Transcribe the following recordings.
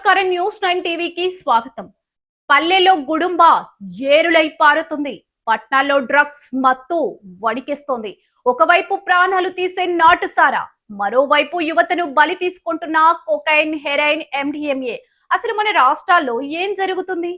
నమస్కారం. న్యూస్ 9 టీవీకి స్వాగతం. పల్లెల్లో గుడుంబ ఏరులై పారుతుంది. పట్నాల్లో డ్రగ్స్ మత్తు వణికిస్తోంది. ఒకవైపు ప్రాణాలు తీసే నాటుసారా, మరోవైపు యువతను బలి తీసుకుంటున్న కొకైన్, హెరాయిన్, ఎండిఎంఏ. అసలు మన రాష్ట్రాల్లో ఏం జరుగుతుంది?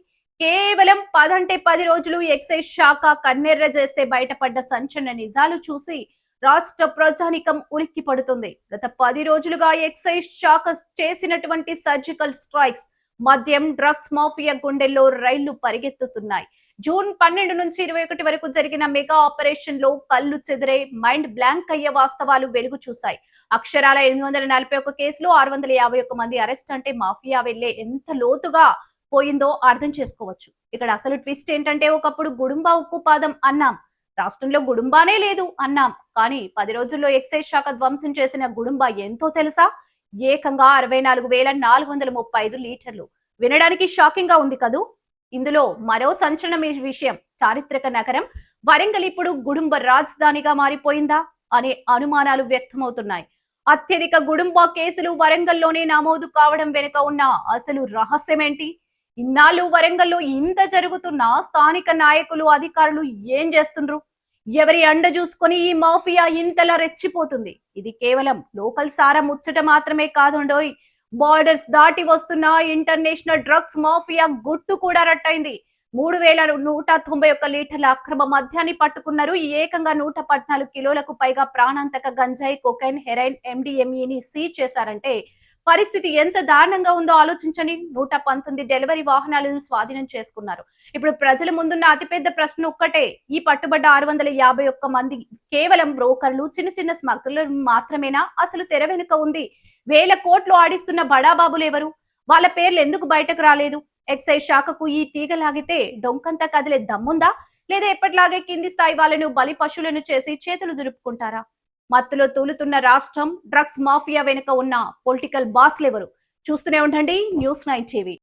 కేవలం 10 రోజులు ఎక్సైజ్ శాఖ కన్నెర్ర చేస్తే బయటపడ్డ సంచలన నిజాలు చూసి రాష్ట్ర ప్రజానికం ఉలిక్కి పడుతుంది. గత 10 రోజులుగా ఎక్సైజ్ శాఖ చేసినటువంటి సర్జికల్ స్ట్రైక్స్, మద్యం, డ్రగ్స్ మాఫియా గుండెల్లో రైళ్లు పరిగెత్తుతున్నాయి. జూన్ 12 నుంచి 21 వరకు జరిగిన మెగా ఆపరేషన్ లో కళ్ళు చెదిరే, మైండ్ బ్లాంక్ అయ్యే వాస్తవాలు వెలుగు చూశాయి. అక్షరాల 841 కేసులు, 651 మంది అరెస్ట్ అంటే మాఫియా వెళ్లే ఎంత లోతుగా పోయిందో అర్థం చేసుకోవచ్చు. ఇక్కడ అసలు ట్విస్ట్ ఏంటంటే, ఒకప్పుడు గుడుంబ ఉక్కుపాదం అన్నాం, రాష్ట్రంలో గుడుంబానే లేదు అన్నాం. కానీ 10 రోజుల్లో ఎక్సైజ్ శాఖ ధ్వంసం చేసిన గుడుంబా ఎంతో తెలుసా? ఏకంగా 64,435 లీటర్లు. వినడానికి షాకింగ్ గా ఉంది కదూ. ఇందులో మరో సంచలన విషయం, చారిత్రక నగరం వరంగల్ ఇప్పుడు గుడుంబ రాజధానిగా మారిపోయిందా అనే అనుమానాలు వ్యక్తమవుతున్నాయి. అత్యధిక గుడుంబా కేసులు వరంగల్లోనే నమోదు కావడం వెనుక ఉన్న అసలు రహస్యమేంటి? ఇన్నాళ్ళు వరంగల్లో ఇంత జరుగుతున్నా స్థానిక నాయకులు, అధికారులు ఏం చేస్తుండ్రు? ఎవరి అండ చూసుకొని ఈ మాఫియా ఇంతలా రెచ్చిపోతుంది? ఇది కేవలం లోకల్ సారా ముచ్చట మాత్రమే కాదుండోయ్. బార్డర్స్ దాటి వస్తున్న ఇంటర్నేషనల్ డ్రగ్స్ మాఫియా గుట్టు కూడా రట్టయింది. 3,191 లీటర్ల అక్రమ మద్యాన్ని పట్టుకున్నారు. ఏకంగా 114 కిలోలకు పైగా ప్రాణాంతక గంజాయి, కొకైన్, హెరాయిన్, ఎండిఎంఈని సీజ్ చేశారంటే పరిస్థితి ఎంత దారుణంగా ఉందో ఆలోచించండి. 119 డెలివరీ వాహనాలను స్వాధీనం చేసుకున్నారు. ఇప్పుడు ప్రజల ముందున్న అతిపెద్ద ప్రశ్న ఒక్కటే, ఈ పట్టుబడ్డ 651 మంది కేవలం బ్రోకర్లు, చిన్న చిన్న స్మగ్లర్లు మాత్రమేనా? అసలు తెర వెనుక ఉంది వేల కోట్లు ఆడిస్తున్న బడాబాబులు ఎవరు? వాళ్ళ పేర్లు ఎందుకు బయటకు రాలేదు? ఎక్సైజ్ శాఖకు ఈ తీగ లాగితే డొంకంతా కదిలే దమ్ముందా, లేదా ఎప్పటిలాగే కింది స్థాయి వాళ్ళను బలి పశువులను చేసి చేతులు దులుపుకుంటారా? మత్తులో తూలుతున్న రాష్ట్రం, డ్రగ్స్ మాఫియా వెనుక ఉన్న పొలిటికల్ బాస్లెవరు? చూస్తూనే ఉండండి న్యూస్ 9 టీవీ.